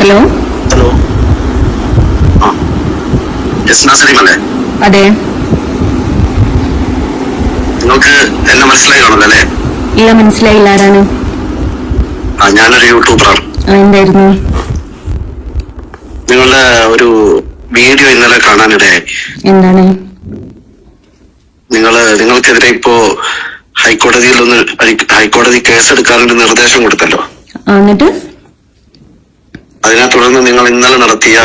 Hello hello, അല്ലേ? അതെ. നിങ്ങൾക്ക് എന്നെ മനസ്സിലായി കാണുമല്ലോ അല്ലേ? ഇല്ല, മനസ്സിലായില്ല. ആരാണ്? ഞാനൊരു യൂട്യൂബറാണ്. എന്തായിരുന്നു? നിങ്ങളുടെ ഒരു വീഡിയോ ഇന്നലെ കാണാനിടയായി. എന്താണ്? നിങ്ങൾക്കെതിരെ ഇപ്പോ ഹൈക്കോടതി കേസെടുക്കാനൊരു നിർദ്ദേശം കൊടുത്തല്ലോ. എന്നിട്ട് അതിനെ തുടർന്ന് നിങ്ങൾ ഇന്നലെ നടത്തിയ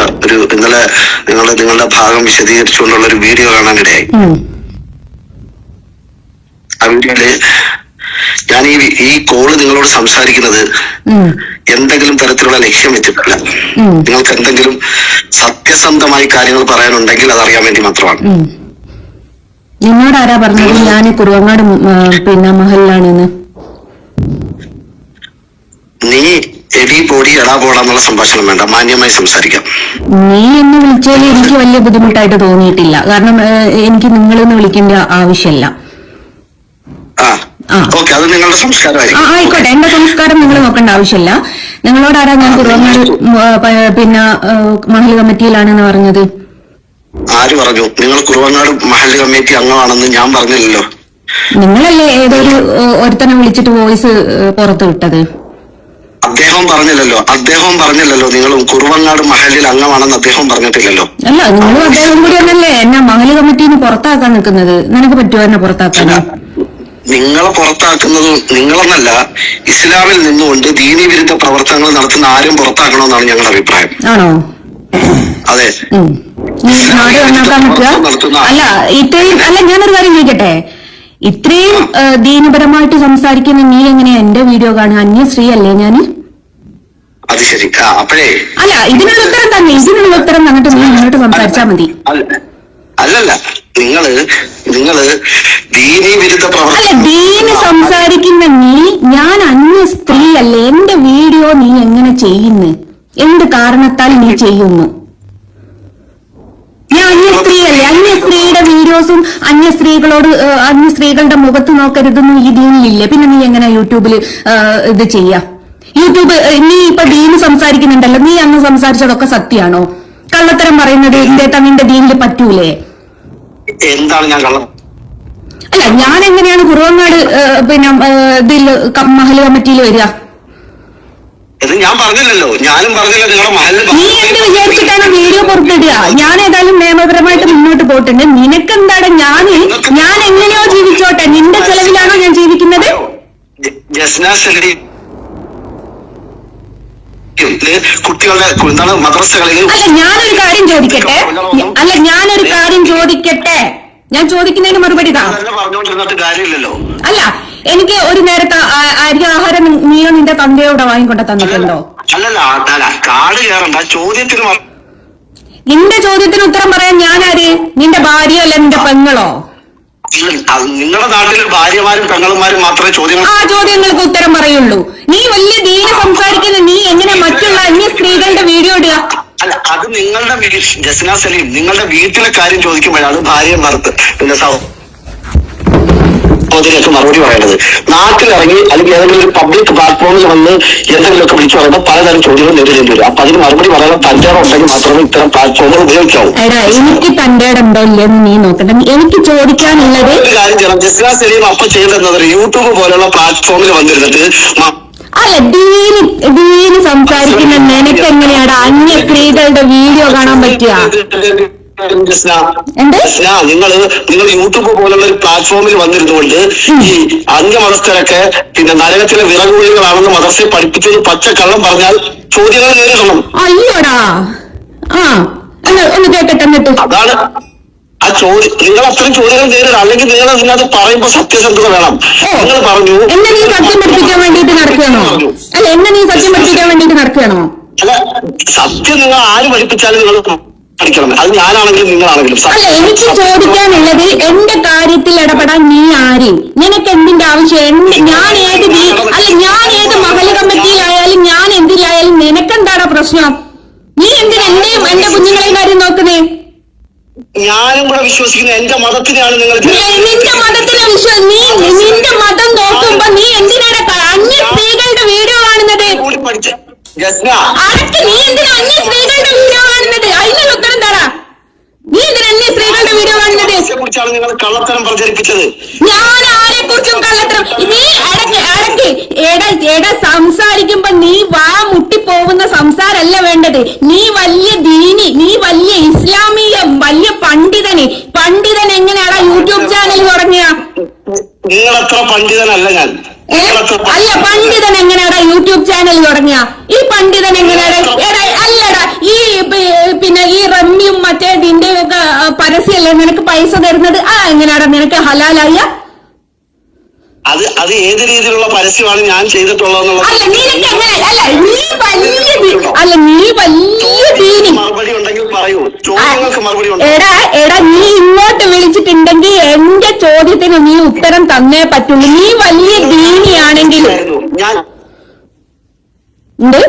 നിങ്ങളുടെ ഭാഗം വിശദീകരിച്ചുകൊണ്ടുള്ള ഒരു വീഡിയോ കാണാനിടയായി. ആ വീഡിയോയില് ഞാൻ ഈ കോള് നിങ്ങളോട് സംസാരിക്കുന്നത് എന്തെങ്കിലും തരത്തിലുള്ള ലക്ഷ്യം വെച്ചിട്ടല്ല. നിങ്ങൾക്ക് എന്തെങ്കിലും സത്യസന്ധമായി കാര്യങ്ങൾ പറയാനുണ്ടെങ്കിൽ അതറിയാൻ വേണ്ടി മാത്രമാണ്. നിന്നോട് ആരാ പറഞ്ഞത് ഞാൻ കുറുവങ്ങാട് മഹലിലാണെന്ന്? നീ എടി പോടി എടാ പോടാന്നുള്ള സംഭാഷണം വേണ്ട, മാന്യമായി സംസാരിക്കാം. നീ എന്നെ വിളിച്ചാൽ എനിക്ക് വലിയ ബുദ്ധിമുട്ടായിട്ട് തോന്നിയിട്ടില്ല. കാരണം എനിക്ക് നിങ്ങളെന്ന് വിളിക്കേണ്ട ആവശ്യമില്ല. അത് നിങ്ങളുടെ സംസ്കാരമായിരിക്കും. ആയിക്കോട്ടെ, എന്റെ സംസ്കാരം നിങ്ങൾ നോക്കേണ്ട ആവശ്യമില്ല. നിങ്ങളോട് ആരാ ഞാൻ കുറുവങ്ങാട് മഹൽ കമ്മിറ്റിയിലാണെന്ന് പറഞ്ഞത്? ആര് പറഞ്ഞു? നിങ്ങൾ കുറുവങ്ങാട് മഹൽ കമ്മിറ്റി അംഗമാണെന്ന് ഞാൻ പറഞ്ഞില്ലല്ലോ. നിങ്ങളല്ലേ ഏതൊരു ഒരുത്തനെ വിളിച്ചിട്ട് വോയിസ് പുറത്തു വിട്ടത്? അദ്ദേഹം പറഞ്ഞില്ലല്ലോ നിങ്ങൾ കുറുവങ്ങാട് മഹലിൽ അംഗമാണെന്ന് അദ്ദേഹം പറഞ്ഞിട്ടില്ലല്ലോ. അല്ല, നിങ്ങളും അദ്ദേഹം കൂടി ഒന്നല്ലേ എന്നെ മഹൽ കമ്മിറ്റിന്ന് പുറത്താക്കാൻ നിൽക്കുന്നത്? നിനക്ക് പറ്റുമോ എന്നെ പുറത്താക്കാൻ? നിങ്ങളെ പുറത്താക്കുന്നത് നിങ്ങളെന്നല്ല, ഇസ്ലാമിൽ നിന്നുകൊണ്ട് ദീനി വിരുദ്ധ പ്രവർത്തനങ്ങൾ നടത്തുന്ന ആരും പുറത്താക്കണമെന്നാണ് ഞങ്ങളുടെ അഭിപ്രായം. ആണോ? അതെ. നാട് നന്നാക്കാൻ പറ്റുക? അല്ല, ഞാനൊരു കാര്യം ചോദിക്കട്ടെ. ഇത്രയും ദീനപരമായിട്ട് സംസാരിക്കുന്ന നീ എങ്ങനെയാ എന്റെ വീഡിയോ കാണുക? അന്യ സ്ത്രീ അല്ലേ ഞാന്? അത് ശരി. അപ്പോഴേ അല്ല, ഇതിനുള്ള ഉത്തരം തന്നിട്ട് നീ മുന്നോട്ട് സംസാരിച്ചാ മതി. അല്ലല്ല, നിങ്ങള് ദീനി വിരുദ്ധ അല്ല, ദീന് സംസാരിക്കുന്ന നീ, ഞാൻ അന്യ സ്ത്രീ അല്ലേ? എന്റെ വീഡിയോ നീ എങ്ങനെ ചെയ്യുന്നു? എന്ത് കാരണത്താൽ നീ ചെയ്യുന്നു? ഞാൻ അന്യ സ്ത്രീ അല്ലേ? അന്യ സ്ത്രീയുടെ വീഡിയോസും അന്യ സ്ത്രീകളുടെ മുഖത്ത് നോക്കരുതെന്നും ഈ ദീനിലില്ലേ? പിന്നെ നീ എങ്ങനെ യൂട്യൂബിൽ ഇത് ചെയ്യാ? നീ ഇപ്പൊ ദീന് സംസാരിക്കുന്നുണ്ടല്ലോ, നീ അന്ന് സംസാരിച്ചതൊക്കെ സത്യമാണോ? കള്ളത്തരം പറയുന്നത് നിന്റെ ദീനിൽ പറ്റൂലേ? എന്താണ് ഞാൻ കള്ളം? അല്ല, ഞാൻ എങ്ങനെയാണ് കുറുവങ്ങാട് ഇതിൽ മഹൽ കമ്മിറ്റിയിൽ വരിക? ഞാൻ പറഞ്ഞില്ലല്ലോ, ഞാനും പറഞ്ഞില്ല നിങ്ങളുടെ മഹലിൽ. നീ എന്ത് വിചാരിച്ചിട്ടാണ് വീഡിയോ പുറത്തിടുക? ഞാൻ ഏതായാലും നിയമപരമായിട്ട് മുന്നോട്ട് പോയിട്ടുണ്ട്. നിനക്കെന്താണ്? ഞാൻ എങ്ങനെയോ ജീവിച്ചോട്ടെ, നിന്റെ ചെലവിലാണോ ഞാൻ ജീവിക്കുന്നത്? കുട്ടികളുടെ മദ്രസകളിൽ. അല്ല, ഞാനൊരു കാര്യം ചോദിക്കട്ടെ. ഞാൻ ചോദിക്കുന്നതിന് മറുപടി താ. അല്ല, എനിക്ക് ഒരു നേരത്തെ ആഹാരം നീയോ നിന്റെ തന്തയോടെ വാങ്ങിക്കൊണ്ട് തന്നിട്ടുണ്ടോ? നിന്റെ ചോദ്യത്തിന് ഉത്തരം പറയാൻ ഞാനാര്? നിന്റെ ഭാര്യ അല്ല നിന്റെ പെങ്ങളോ? നിങ്ങളുടെ നാട്ടിൽ ഭാര്യമാരും പെങ്ങളുമാരും മാത്രമേ ചോദ്യങ്ങൾക്ക് ഉത്തരം പറയുള്ളൂ. നീ വലിയ ദീന സംസാരിക്കുന്ന നീ എങ്ങനെ മറ്റുള്ള അന്യ സ്ത്രീകളുടെ വീഡിയോ ഇടുക? അല്ല, അത് നിങ്ങളുടെ ജസ്ന സലീം, നിങ്ങളുടെ വീട്ടിലെ കാര്യം ചോദിക്കുമ്പോഴാണ് ഭാര്യയും ഭർത്ത് പിന്നെ സഹോദരിയൊക്കെ മറുപടി പറയേണ്ടത്. നാട്ടിലിറങ്ങി അല്ലെങ്കിൽ ഏതെങ്കിലും ഒരു പബ്ലിക് പ്ലാറ്റ്ഫോമിൽ വന്ന് എന്തെങ്കിലുമൊക്കെ വിളിച്ചു പറയുമ്പോൾ പലതരം ചോദ്യങ്ങൾ നേരിടേണ്ടി വരും. അപ്പൊ അതിന് മറുപടി പറയാൻ തന്റെ ഉണ്ടെങ്കിൽ മാത്രമേ ഇത്തരം പ്ലാറ്റ്ഫോമുകൾ ഉപയോഗിക്കാവൂ. എനിക്ക് തന്റെ ഉണ്ടോ ഇല്ലെന്ന് നീ നോക്കട്ടെ. എനിക്ക് ചോദിക്കാനുള്ളത് ഒരു കാര്യം ചെയ്യണം. ജസ്ന സലീം അപ്പൊ ചെയ്യേണ്ടത് യൂട്യൂബ് പോലുള്ള പ്ലാറ്റ്ഫോമിൽ വന്നിരുന്നിട്ട് അല്ല, ദീന് സംസാരിക്കുന്ന നിനക്ക് എങ്ങനെയാണ് അന്യ സ്ത്രീകളുടെ വീഡിയോ കാണാൻ പറ്റുക? നിങ്ങൾ യൂട്യൂബ് പോലുള്ള ഒരു പ്ലാറ്റ്ഫോമിൽ വന്നിരുന്നുകൊണ്ട് ഈ അന്യമതസ്ഥരൊക്കെ പിന്നെ നരകത്തിലെ വിറകുകുഴികളാണെന്ന് മദർസയെ പഠിപ്പിച്ചത് പച്ചക്കള്ളം പറഞ്ഞാൽ ചോദ്യങ്ങൾ നേരിടണം. അയ്യോടാ, ഒന്ന് കേട്ടെ. എന്നിട്ട് അതാണ് ആ ചോദ്യം. നിങ്ങൾ അത്രയും ചോദ്യങ്ങൾ നേരിടാം. അല്ലെങ്കിൽ നിങ്ങൾ അതിനകത്ത് പറയുമ്പോ സത്യസന്ധത വേണം. നിങ്ങൾ പറഞ്ഞു എന്നെ നീ സത്യം പഠിപ്പിക്കാൻ വേണ്ടിട്ട് നടക്കുകയാണോ? അല്ല, എന്നെ നീ സത്യം പഠിപ്പിക്കാൻ വേണ്ടിട്ട് നടക്കുകയാണോ? അല്ല, സത്യം നിങ്ങൾ ആര് പഠിപ്പിച്ചാലും നിങ്ങൾ പഠിക്കണം. അത് ഞാനാണെങ്കിലും നിങ്ങളാണെങ്കിലും. അല്ല, എനിക്ക് ചോദിക്കാനുള്ളത് എന്റെ കാര്യത്തിൽ ഇടപെടാൻ നീ ആര്? നിനക്ക് എന്തിന്റെ ആവശ്യം? ഞാൻ ഏത് മഹൽ കമ്മിറ്റിയിലായാലും ഞാൻ എന്തിലായാലും നിനക്കെന്താണ് പ്രശ്നം? നീ എന്തിനാ എന്റെയും എന്റെ കുഞ്ഞുങ്ങളെയും കാര്യം നോക്കുന്നേ? ഞാനും കൂടെ വിശ്വസിക്കുന്ന എന്റെ മതത്തിനെയാണ് നിങ്ങൾ. നിന്റെ മതത്തിനെ നിന്റെ മതം നോക്കുമ്പോ നീ എന്തിനാണ് അന്യ സ്ത്രീകളുടെ വീഡിയോ കാണുന്നത്? ജസ്ന, അടക്ക്. നീ എന്തിനാ അന്യ സ്ത്രീകളുടെ വീഡിയോ കാണുന്നത്? അതിനുള്ള ഉത്തരം തരാ. നീ എന്തിനാ അന്യ സ്ത്രീകളുടെ വീഡിയോ കാണുന്നത്? കുറിച്ചാണ് നിങ്ങൾ കള്ളത്തരം പ്രചരിപ്പിച്ചത്. ഞാൻ ആരെ കുറിച്ചും കള്ളത്തരം. നീ എടാ സംസാരിക്കുമ്പോ നീ വാ മുട്ടിപ്പോകുന്ന സംസാരല്ല വേണ്ടത്. നീ വലിയ ദീനി, നീ വലിയ ഇസ്ലാമിക വലിയ പണ്ഡിതൻ എങ്ങനെയാടാ യൂട്യൂബ് ചാനൽ തുടങ്ങിയ? നിങ്ങളത്ര പണ്ഡിതനല്ല ഞാൻ. അല്ല, പണ്ഡിതൻ എങ്ങനെയാടാ യൂട്യൂബ് ചാനൽ തുടങ്ങിയ? ഈ പണ്ഡിതൻ എങ്ങനെയാടാ? അല്ലടാ, പിന്നെ ഈ റമ്മിയും മറ്റേ ഇതിന്റെ ഒക്കെ പരസ്യമല്ലേ നിനക്ക് പൈസ തരുന്നത്? എങ്ങനെയാടാ നിനക്ക് ഹലാലായ? അത് ഏത് രീതിയിലുള്ള പരസ്യമാണ് ഞാൻ ചെയ്തിട്ടുള്ളത്? മറുപടി ഉണ്ടെങ്കിൽ പറയൂ. ചോദ്യങ്ങൾക്ക് മറുപടി ഉണ്ട്. എടാ നീ ഇങ്ങോട്ട് വിളിച്ചിട്ടുണ്ടെങ്കിൽ എന്റെ ചോദ്യത്തിന് നീ ഉത്തരം തന്നേ പറ്റുള്ളൂ. നീ വലിയ ദീനിയാണെങ്കിൽ ഞാൻ എന്ത്?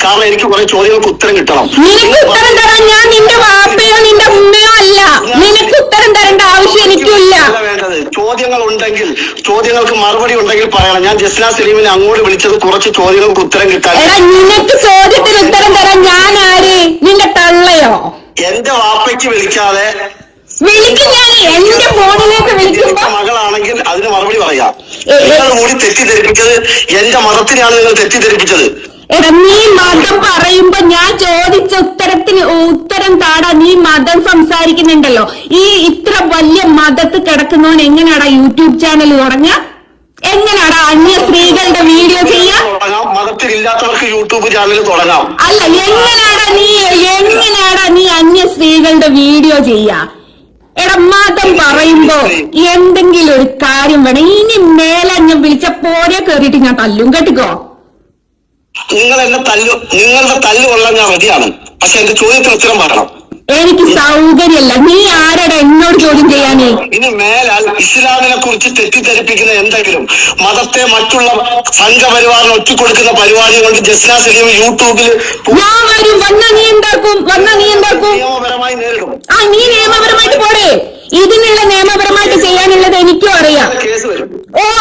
കാരണം എനിക്ക് കുറെ ചോദ്യങ്ങൾക്ക് ഉത്തരം കിട്ടണം. നിനക്ക് ഉത്തരം തരാൻ ഞാൻ നിന്റെ വാപ്പയോ നിന്റെ ഉമ്മയോ അല്ല. നിനക്ക് ഉത്തരം തരേണ്ട ആവശ്യം എനിക്കില്ല. വേണ്ടത് ചോദ്യങ്ങൾ ഉണ്ടെങ്കിൽ, ചോദ്യങ്ങൾക്ക് മറുപടി ഉണ്ടെങ്കിൽ പറയണം. ഞാൻ ജസ്ന സലീമിനെ അങ്ങോട്ട് വിളിച്ചത് കുറച്ച് ചോദ്യങ്ങൾക്ക് ഉത്തരം കിട്ടാൻ. എടാ നിനക്ക് ചോദ്യത്തിന് ഉത്തരം തരാൻ ഞാൻ ആര്? നിന്റെ തള്ളയോ? എന്റെ വാപ്പയ്ക്ക് വിളിക്കാതെ വിളിക്കും. ഞാൻ എന്റെ ഫോണിലേക്ക് വിളിക്കുമ്പോ മകളാണെങ്കിൽ അതിന് മറുപടി പറയാം. നിങ്ങൾ കൂടി തെറ്റിദ്ധരിപ്പിച്ചത് എന്റെ മതത്തിനെയാണ് നിങ്ങൾ തെറ്റിദ്ധരിപ്പിച്ചത്. എടാ നീ മതം പറയുമ്പോ ഞാൻ ചോദിച്ച ഉത്തരം താടാ. നീ മതം സംസാരിക്കുന്നുണ്ടല്ലോ. ഈ ഇത്ര വലിയ മതത്ത് കിടക്കുന്നവൻ എങ്ങനെയാടാ യൂട്യൂബ് ചാനൽ തുടങ്ങ? എങ്ങനെയാടാ അന്യ സ്ത്രീകളുടെ വീഡിയോ ചെയ്യാം? മതത്തിലില്ലാത്തവർക്ക് യൂട്യൂബ് ചാനൽ തുടങ്ങാം. അല്ല, എങ്ങനെയാടാ നീ അന്യ സ്ത്രീകളുടെ വീഡിയോ ചെയ്യാ? എടാ മതം പറയുമ്പോ എന്തെങ്കിലും ഒരു കാര്യം വേണം. ഇനി മേലെ ഞാൻ വിളിച്ച പോരെ കേറിയിട്ട് ഞാൻ തല്ലും. കേട്ടിക്കോ? നിങ്ങൾ എന്നെ നിങ്ങളുടെ തല്ല് കൊള്ളാൻ ഞാൻ റെഡിയാണ്. പക്ഷെ എന്റെ ചോദ്യത്തിന് ഉത്തരം പറയണം. എനിക്ക് സൗകര്യമല്ല. നീ ആരടാ എന്നോട് ചോദ്യം ചെയ്യാനേ? ഇനി മേലാൽ ഇസ്ലാമിനെ കുറിച്ച് തെറ്റിദ്ധരിപ്പിക്കുന്ന എന്തെങ്കിലും മതത്തെ മറ്റുള്ള സംഘപരിവാറിന് ഒറ്റിക്കൊടുക്കുന്ന പരിപാടി കൊണ്ട് ജസ്ന സലീം യൂട്യൂബിൽ ഞാൻ വരും. വന്നാ നീ എന്താക്കും? നിയമപരമായി നേരിടും. നീ നിയമപരമായിട്ട് പോടേ. ഇതിനുള്ള നിയമപരമായിട്ട് ചെയ്യാനുള്ളത് എനിക്കും അറിയാം. കേസ് വരും.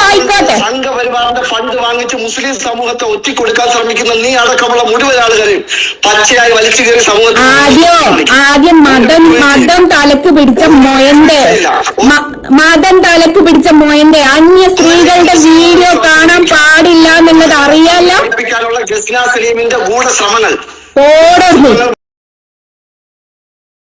ആയിക്കോട്ടെ. സംഘപരിവാറിന്റെ ഫണ്ട് വാങ്ങിച്ച് മുസ്ലിം സമൂഹത്തെ ഒറ്റിക്കൊടുക്കാൻ ശ്രമിക്കുന്ന നീ അടക്കമുള്ള മുഴുവൻ ആളുകളെയും പച്ചയായി വലിച്ചു കയറി സമൂഹത്തിൽ ആദ്യം മതം തലക്ക് പിടിച്ച മോയന്റെ അന്യ സ്ത്രീകളുടെ വീഡിയോ കാണാൻ പാടില്ല എന്നുള്ളത് അറിയാലോ. ജസ്ന സലീമിന്റെ ഗൂഢശ്രമങ്ങൾ ഓടുന്നു.